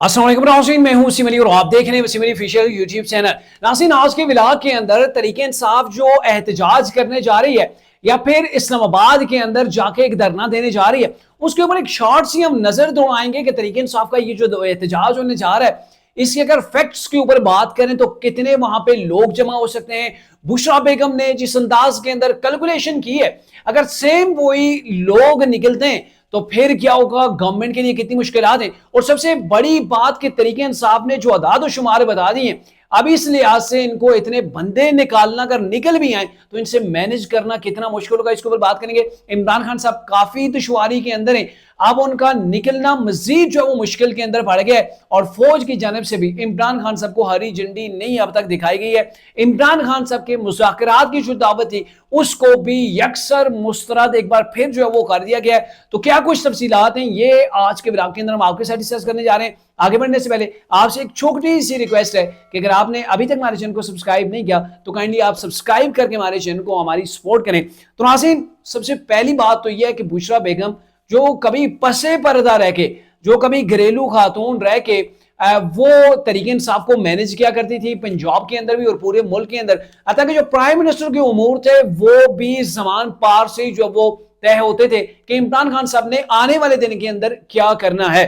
अस्सलाम वालेकुम नाज़रीन, मैं हूं सिमरी और आप देख रहे हैं सिमरी ऑफिशियल यूट्यूब चैनल। नाज़रीन, आज के व्लॉग के अंदर तरीके इंसाफ जो एहतजाज करने जा रही है या फिर इस्लामाबाद के अंदर जाके एक धरना देने जा रही है, उसके ऊपर एक शॉर्ट सी हम नजर दौड़ाएंगे कि तरीके इंसाफ का ये जो एहतजाज होने जा रहा है, इसके अगर फैक्ट्स के ऊपर बात करें तो कितने वहां पे लोग जमा हो सकते हैं। बुशरा बेगम ने जिस अंदाज के अंदर कैलकुलेशन की है, अगर सेम वही लोग निकलते हैं तो फिर क्या होगा, गवर्नमेंट के लिए कितनी मुश्किलात हैं। और सबसे बड़ी बात के तरीके इंसाफ ने जो अदाद शुमार बता दी हैं, अब इस लिहाज से इनको इतने बंदे निकालना, अगर निकल भी आए तो इनसे मैनेज करना कितना मुश्किल होगा, इसके ऊपर बात करेंगे। इमरान खान साहब काफी दुश्वारी के अंदर हैं, अब उनका निकलना मजीद जो है वो मुश्किल के अंदर पड़ गया है और फौज की जानब से भी इमरान खान साहब को हरी झंडी नहीं अब तक दिखाई गई है। इमरान खान साहब के मुज़ाकरात की जो दावत थी उसको भी यकसर मुस्तरद एक बार फिर जो है वो कर दिया गया है। तो क्या कुछ तफसीलात हैं, ये आज के ब्लॉग के अंदर हम आपके साथ डिस्कस करने जा रहे हैं। आगे बढ़ने से पहले आपसे एक छोटी सी रिक्वेस्ट है कि अगर आपने अभी तक हमारे चैनल को सब्सक्राइब नहीं किया तो काइंडली आप सब्सक्राइब करके हमारे चैनल को हमारी सपोर्ट करें। तो नाज़रीन, सबसे पहली बात तो यह है कि बुशरा बेगम जो कभी पसे पर्दा रह के, जो कभी घरेलू खातून रह के वो तरीके इंसाफ को मैनेज किया करती थी पंजाब के अंदर भी और पूरे मुल्क के अंदर, अतः कि जो प्राइम मिनिस्टर के उमूर थे वो भी जमान पार से जो वो तय होते थे कि इमरान खान साहब ने आने वाले दिन के अंदर क्या करना है।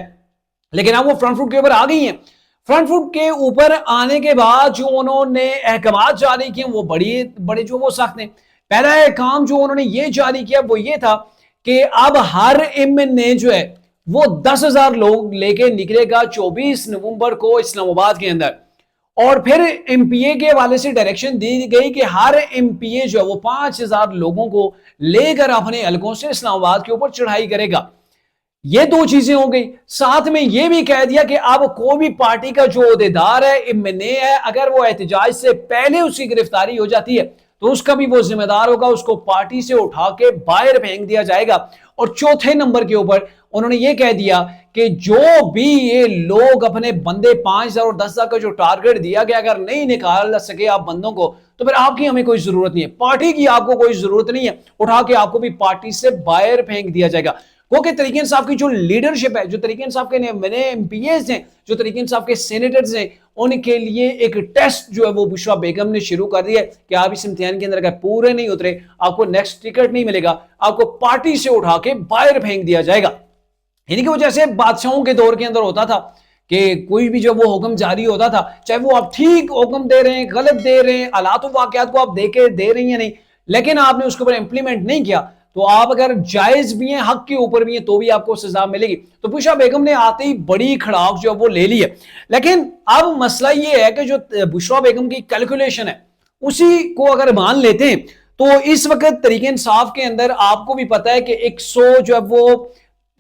लेकिन अब वो फ्रंट फुट के ऊपर आ गई हैं। फ्रंट फुट के ऊपर आने के बाद जो उन्होंने अहकाम जारी किए वो बड़े जो वो सख्त हैं। पहला काम जो उन्होंने ये जारी किया वो ये था कि अब हर एमएनए जो है वो 10,000 लोग लेके निकलेगा 24 नवंबर को इस्लामाबाद के अंदर। और फिर एमपीए के हवाले से डायरेक्शन दी गई कि हर एमपीए जो है वो 5,000 लोगों को लेकर अपने हलकों से इस्लामाबाद के ऊपर चढ़ाई करेगा। ये दो चीजें हो गई। साथ में यह भी कह दिया कि अब कोई भी पार्टी का जो अहदेदार है, एमएनए है, अगर वो एहतजाज से पहले उसकी गिरफ्तारी हो जाती है तो उसका भी वो जिम्मेदार होगा, उसको पार्टी से उठा के बाहर फेंक दिया जाएगा। और चौथे नंबर के ऊपर उन्होंने ये कह दिया कि जो भी ये लोग अपने बंदे 5,000 और 10,000 का जो टारगेट दिया गया, अगर नहीं निकाल सके आप बंदों को तो फिर आपकी हमें कोई जरूरत नहीं है, पार्टी की आपको कोई जरूरत नहीं है, उठा के आपको भी पार्टी से बाहर फेंक दिया जाएगा। क्योंकि तरीके इंसाफ की जो लीडरशिप है, जो तरीके इंसाफ के मैंने एमपीएस हैं, जो तरीके इंसाफ के सेनेटर्स हैं, उनके लिए एक टेस्ट जो है वो बुशरा बेगम ने शुरू कर दिया है कि आप इस इम्तिहान के अंदर अगर पूरे नहीं उतरे आपको नेक्स्ट टिकट नहीं मिलेगा, आपको पार्टी से उठा के बाहर फेंक दिया जाएगा। यानी कि वो जैसे बादशाहों के दौर के अंदर होता था कि कोई भी जब वो हुक्म जारी होता था, चाहे वो आप ठीक हुक्म दे रहे हैं, गलत दे रहे हैं, हालात वाकयात को आप देके दे रही हैं नहीं, लेकिन आपने उसके ऊपर इंप्लीमेंट नहीं किया तो आप अगर जायज भी हैं, हक के ऊपर भी हैं, तो भी आपको सजा मिलेगी। तो बुशरा बेगम ने आते ही बड़ी खड़ाक जो है वो ले ली है। लेकिन अब मसला ये है कि जो बुशरा बेगम की कैलकुलेशन है उसी को अगर मान लेते हैं तो इस वक्त तरीके इंसाफ के अंदर आपको भी पता है कि 100 जो है वो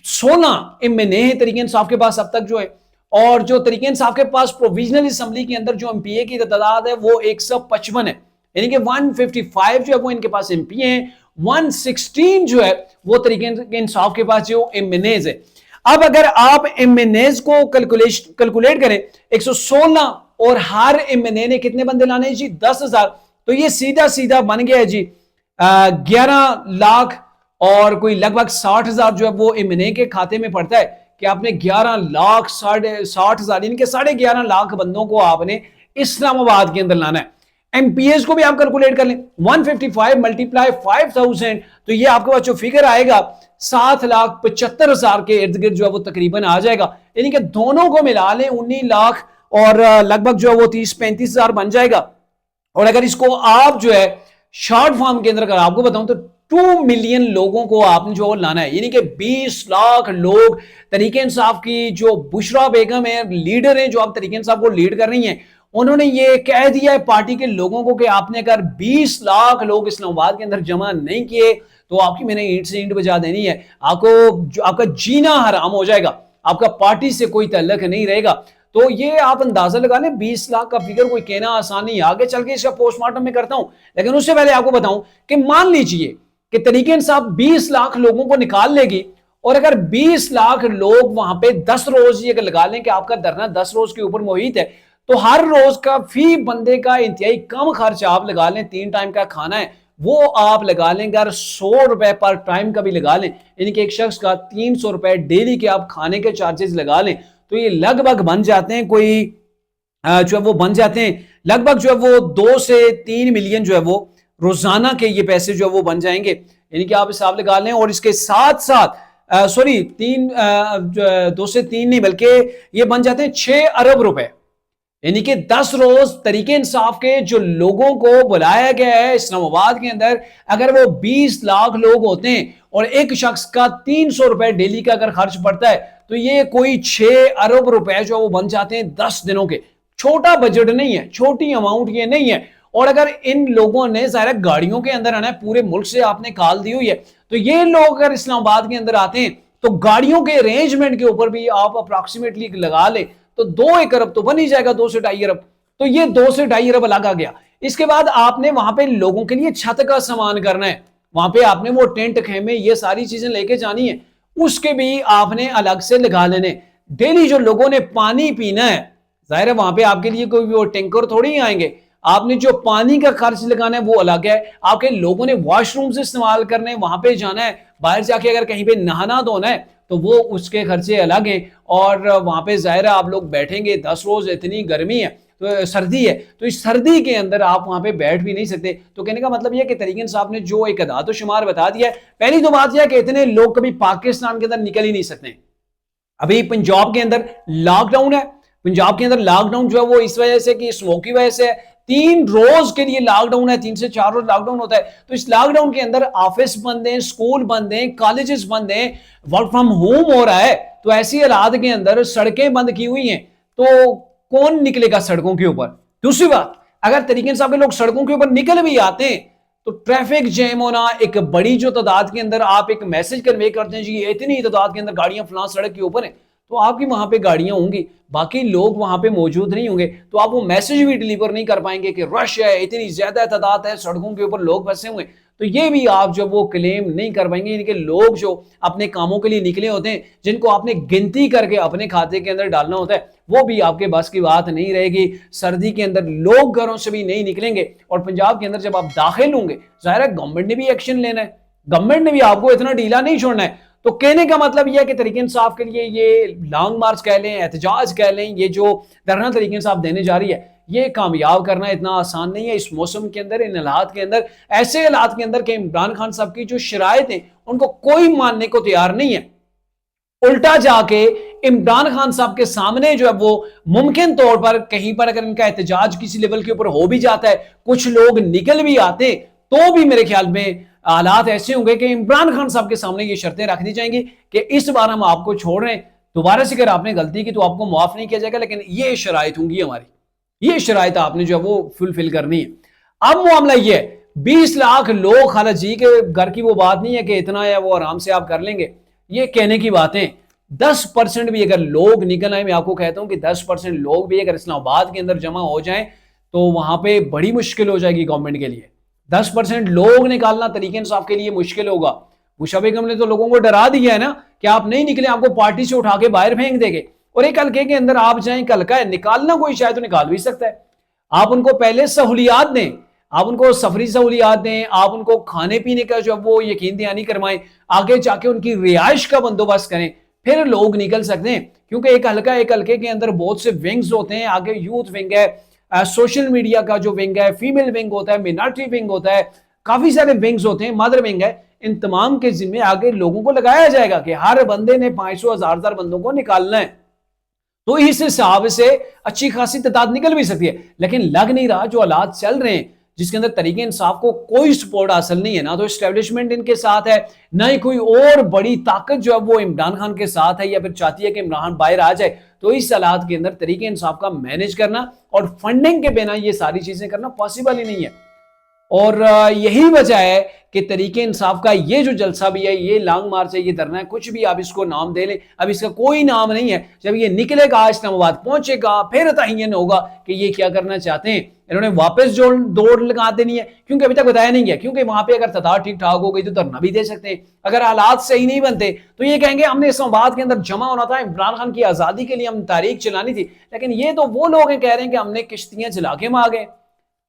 16 एमएनए है तरीके इंसाफ के पास अब तक जो है, और जो तरीके इंसाफ के पास प्रोविजनल असेंबली के अंदर जो एमपीए की तादाद है वो 155 है। यानी कि 155 जो है वो इनके पास एमपी हैं, 116 जो है वो तरीके इंसाफ के पास जो एमएनएज है। अब अगर आप एमएनएज को कैलकुलेट करें 116 और हर एमएनए ने कितने बंदे लाने जी 10,000, तो ये सीधा सीधा बन गया है जी 11 लाख और कोई लगभग 60,000 जो है वो एमएनए के खाते में पड़ता है कि आपने 11 लाख 60,000 यानी कि 11.5 लाख बंदों को आपने इस्लामाबाद के अंदर लाना है। एमपीएस को भी आप कैलकुलेट कर लें 155 मल्टीप्लाई 5,000 तो ये आपके पास जो फिगर आएगा 7,75,000 के इर्द गिर्द जो है वो तकरीबन आ जाएगा। यानी कि दोनों को मिला लें 19 लाख और लगभग जो है वो 30-35,000 बन जाएगा। और अगर इसको आप जो है शॉर्ट फॉर्म के अंदर अगर आपको बताऊं तो 2 मिलियन लोगों को आपने जो लाना है, यानी कि 20 लाख लोग तरीके इंसाफ की जो बुशरा बेगम है, लीडर है, जो आप तरीके इंसाफ को लीड कर रही हैं, उन्होंने ये कह दिया है पार्टी के लोगों को कि आपने अगर 20 लाख लोग इस्लामाबाद के अंदर जमा नहीं किए तो आपकी मैंने ईंट से ईंट बजा देनी है, आपका जीना हराम हो जाएगा, आपका पार्टी से कोई तल्लक नहीं रहेगा। तो ये आप अंदाजा लगा लें 20 लाख का फिगर कोई कहना आसान नहीं, आगे चल के इसका पोस्टमार्टम में करता हूं, लेकिन उससे पहले आपको बताऊं कि मान लीजिए कि तरीके इंसाफ 20 लाख लोगों को निकाल लेगी और अगर 20 लाख लोग वहां पे 10 रोज ये लगा लें कि आपका धरना 10 रोज के ऊपर मुहित है, तो हर रोज का फी बंदे का इंतहाई कम खर्च आप लगा लें, 3 टाइम का खाना है वो आप लगा लें, अगर 100 रुपए पर टाइम का भी लगा लें, यानी कि एक शख्स का 300 रुपए डेली के आप खाने के चार्जेस लगा लें, तो ये लगभग बन जाते हैं कोई जो है वो बन जाते हैं लगभग जो है वो 2 से 3 मिलियन जो है वो रोजाना के ये पैसे जो है वो बन जाएंगे। यानी कि आप हिसाब लगा लें, और इसके साथ साथ सॉरी 2 से 3 नहीं बल्कि ये बन जाते हैं 6 अरब रुपए। यानी कि 10 रोज तरीके इंसाफ के जो लोगों को बुलाया गया है इस्लामाबाद के अंदर, अगर वो 20 लाख लोग होते हैं और एक शख्स का 300 रुपए डेली का अगर खर्च पड़ता है तो ये कोई 6 अरब रुपए जो वो बन जाते हैं 10 दिनों के। छोटा बजट नहीं है, छोटी अमाउंट ये नहीं है। और अगर इन लोगों ने ज़ाहिर गाड़ियों के अंदर आना है, पूरे मुल्क से आपने कॉल दी हुई है, तो ये लोग अगर इस्लामाबाद के अंदर आते हैं तो गाड़ियों के अरेंजमेंट के ऊपर भी आप अप्रॉक्सीमेटली लगा ले तो 2-1 अरब तो बन ही जाएगा, 2 से 2.5 अरब। तो ये 2 से 2.5 अरब अलग आ गया। इसके बाद आपने वहां पे लोगों के लिए छत का सामान करना है, वहां पे आपने वो टेंट खेमे ये सारी चीजें लेके जानी है, उसके भी आपने अलग से लगा लेने। डेली जो लोगों ने पानी पीना है, जाहिर है वहां पे आपके लिए कोई वो टैंकर थोड़ी ही आएंगे, आपने जो पानी का खर्च लगाना है वो अलग है। आपके लोगों ने वॉशरूम से इस्तेमाल करने, वहां पे जाना है, बाहर जाके अगर कहीं पे नहाना धोना है तो वो उसके खर्चे अलग हैं। और वहां पे जाहिर है आप लोग बैठेंगे 10 रोज, इतनी गर्मी है तो सर्दी है, तो इस सर्दी के अंदर आप वहां पे बैठ भी नहीं सकते। तो कहने का मतलब यह कि तरीके इंसाफ ने जो एक अदाद शुमार बता दिया है, पहली तो बात यह कि इतने लोग कभी पाकिस्तान के अंदर निकल ही नहीं सकते। अभी पंजाब के अंदर लॉकडाउन है, पंजाब के अंदर लॉकडाउन जो है वो इस वजह से कि स्मोक की वजह से है, 3 रोज के लिए लॉकडाउन है, 3 से 4 रोज लॉकडाउन होता है। तो इस लॉकडाउन के अंदर ऑफिस बंद हैं, स्कूल बंद हैं, कॉलेजेस बंद हैं, वर्क फ्रॉम होम हो रहा है। तो ऐसी हालात के अंदर सड़कें बंद की हुई हैं, तो कौन निकलेगा सड़कों के ऊपर? दूसरी बात, अगर तरीके साहब के लोग सड़कों के ऊपर निकल भी आते हैं तो ट्रैफिक जैम होना, एक बड़ी जो तादाद के अंदर आप एक मैसेज कन्वे करते हैं जी इतनी तादाद के अंदर गाड़ियां फलां सड़क के ऊपर है, तो आपकी वहां पे गाड़ियां होंगी, बाकी लोग वहां पे मौजूद नहीं होंगे, तो आप वो मैसेज भी डिलीवर नहीं कर पाएंगे कि रश है, इतनी ज्यादा तादाद है, सड़कों के ऊपर लोग फंसे हुए। तो ये भी आप जो वो क्लेम नहीं कर पाएंगे। यानी कि लोग जो अपने कामों के लिए निकले होते हैं, जिनको आपने गिनती करके अपने खाते के अंदर डालना होता है, वो भी आपके बस की बात नहीं रहेगी। सर्दी के अंदर लोग घरों से भी नहीं निकलेंगे, और पंजाब के अंदर जब आप दाखिल होंगे, जाहिर है गवर्नमेंट ने भी एक्शन लेना है, गवर्नमेंट ने भी आपको इतना ढीला नहीं छोड़ना है। तो कहने का मतलब यह है कि तरीके इंसाफ के लिए ये लॉन्ग मार्च कह लें, एहतजाज कह लें, ये जो धरना तरीके इंसाफ देने जा रही है, ये कामयाब करना इतना आसान नहीं है इस मौसम के अंदर, इन हालात के अंदर, ऐसे हालात के अंदर कि इमरान खान साहब की जो शराइत है उनको कोई मानने को तैयार नहीं है। उल्टा जाके इमरान खान साहब के सामने जो है वो मुमकिन तौर पर कहीं पर अगर इनका एहतजाज किसी लेवल के ऊपर हो भी जाता है, कुछ लोग निकल भी आते, तो भी मेरे ख्याल में हालात ऐसे होंगे कि इमरान खान साहब के सामने ये शर्तें रख दी जाएंगी कि इस बार हम आपको छोड़ रहे हैं, दोबारा से अगर आपने गलती की तो आपको माफ नहीं किया जाएगा, लेकिन ये शराइत होंगी हमारी, ये शराइत आपने जो है वो फुलफिल करनी है। अब मामला ये है, 20 लाख लोग, खाला जी के घर की वो बात नहीं है कि इतना है वो आराम से आप कर लेंगे, ये कहने की बातें। 10% भी अगर लोग निकल आए, मैं आपको कहता हूं कि 10% लोग भी अगर इस्लामाबाद के अंदर जमा हो जाएं तो वहां पे बड़ी मुश्किल हो जाएगी गवर्नमेंट के लिए। 10% लोग निकालना तरीके इंसाफ के लिए मुश्किल होगा। मुशर्रफ बेगम ने तो लोगों को डरा दिया है ना कि आप नहीं निकले, आपको पार्टी से उठा के बाहर फेंक देंगे। और एक हल्के के अंदर आप जाएं, हल्का है, निकालना कोई शायद तो निकाल भी सकता है। आप उनको पहले सहूलियात दें, आप उनको सफरी सहूलियात दें, आप उनको खाने पीने का जो वो यकीन दहानी करवाएं, आगे जाके उनकी रिहाइश का बंदोबस्त करें, फिर लोग निकल सकते हैं। क्योंकि एक हल्के के अंदर बहुत से विंग्स होते हैं, आगे यूथ विंग है, सोशल मीडिया का जो विंग है, फीमेल विंग होता है, मिनॉरिटी विंग होता है, काफी सारे विंग्स होते हैं, मदर विंग है। इन तमाम के जिम्मे आगे लोगों को लगाया जाएगा कि हर बंदे ने 500 1000 बंदों को निकालना है। तो इस हिसाब से अच्छी खासी तादाद निकल भी सकती है, लेकिन लग नहीं रहा जो हालात चल रहे हैं जिसके अंदर तरीके इंसाफ को कोई सपोर्ट हासिल नहीं है, ना तो एस्टेब्लिशमेंट इनके साथ है, ना ही कोई और बड़ी ताकत जो है वो इमरान खान के साथ है या फिर चाहती है कि इमरान बाहर आ जाए। तो इस हालात के अंदर तरीके इंसाफ का मैनेज करना और फंडिंग के बिना ये सारी चीजें करना पॉसिबल ही नहीं है। और यही वजह है कि तरीके इंसाफ का ये जो जलसा भी है, ये लॉन्ग मार्च है, ये धरना है, कुछ भी आप इसको नाम दे लें, अब इसका कोई नाम नहीं है। जब ये निकलेगा, इस्लामाबाद पहुंचेगा, फिर तयन होगा कि ये क्या करना चाहते हैं। इन्होंने वापस जो दौड़ लगा देनी है, क्योंकि अभी तक बताया नहीं गया, क्योंकि वहां पे अगर तादाद ठीक ठाक हो गई तो धरना भी दे सकते हैं। अगर हालात सही नहीं बनते तो ये कहेंगे हमने इस्लामाबाद के अंदर जमा होना था, इमरान खान की आजादी के लिए हम तारीख चलानी थी। लेकिन ये तो वो लोग हैं कह रहे हैं कि हमने किश्तियां चला के मार गए,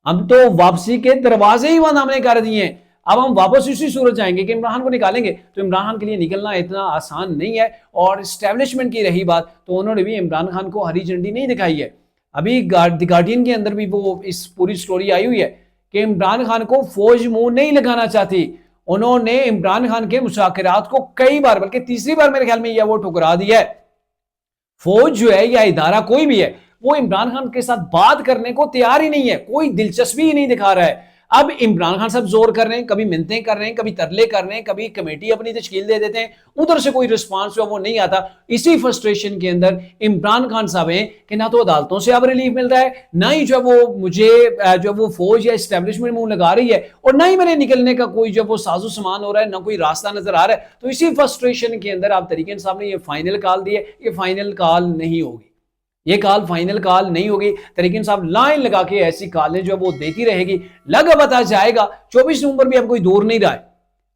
हम तो वापसी के दरवाजे ही बंद हमने कर दिए। अब हम वापस उसी सूरत जाएंगे कि इमरान को निकालेंगे, तो इमरान खान के लिए निकलना इतना आसान नहीं है। और एस्टेब्लिशमेंट की रही बात, तो उन्होंने भी इमरान खान को हरी झंडी नहीं दिखाई है। अभी द गार्डियन के अंदर भी वो इस पूरी स्टोरी आई हुई है कि इमरान खान को फौज मुंह नहीं लगाना चाहती। उन्होंने इमरान खान के मुज़ाकरात को कई बार, बल्कि तीसरी बार मेरे ख्याल में यह वो ठुकरा दिया है। फौज जो है या इदारा कोई भी है, वो इमरान खान के साथ बात करने को तैयार ही नहीं है, कोई दिलचस्पी ही नहीं दिखा रहा है। अब इमरान खान साहब जोर कर रहे हैं, कभी मिन्नतें कर रहे हैं, कभी तरले कर रहे हैं, कभी कमेटी अपनी तश्कील दे देते हैं, उधर से कोई रिस्पांस जो वो नहीं आता। इसी फ्रस्ट्रेशन के अंदर इमरान खान साहब हैं कि ना तो अदालतों से अब रिलीफ मिल रहा है, ना ही जो वो मुझे जो वो फौज या एस्टेब्लिशमेंट मुंह लगा रही है, और ना ही मेरे निकलने का कोई जो वो साजो सामान हो रहा है, ना कोई रास्ता नजर आ रहा है। तो इसी फ्रस्ट्रेशन के अंदर आप तरीके साहब ने ये फाइनल कॉल दी है, ये फाइनल कॉल नहीं होगी, ये कॉल फाइनल कॉल नहीं होगी। तरीके साहब लाइन लगा के ऐसी कॉलें जो वो देती रहेगी, लगा बता जाएगा। 24 नवंबर भी अब कोई दूर नहीं रहा है,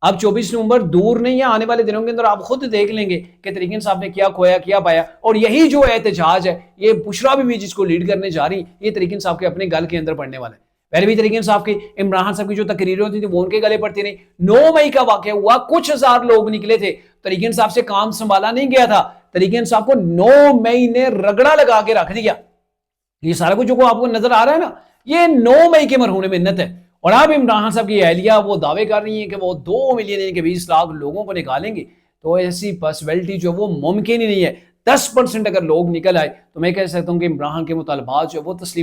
अब 24 नवंबर दूर नहीं है, आने वाले दिनों के अंदर आप खुद देख लेंगे कि तरीके साहब ने क्या खोया क्या पाया। और यही जो एहतजाज है, ये बुशरा भी जिसको लीड करने जा रही, ये तरीके साहब के अपने गल के अंदर पड़ने वाला है। पहले भी तरीके साहब की, इमरान साहब की जो तकरीरें होती थी वो उनके गले पड़ती नहीं। 9 मई का वाकया हुआ, कुछ हजार लोग निकले थे, तरीके साहब से काम संभाला नहीं गया था, तरीके साहब को 9 मई ने रगड़ा लगा के रख दिया। ये सारा कुछ जो आपको नजर आ रहा है ना, ये 9 मई के मरहून मिन्नत है। और अब इमरान साहब की अहलिया वो दावे कर रही है कि वो 2 मिलियन यानी कि 20 लाख लोगों को निकालेंगे। तो ऐसी पॉसिबिलिटी जो वो मुमकिन ही नहीं है। 10% अगर लोग निकल आए तो मैं कह सकता हूं कि इमरान के मुतालबात जो वो तस्लीम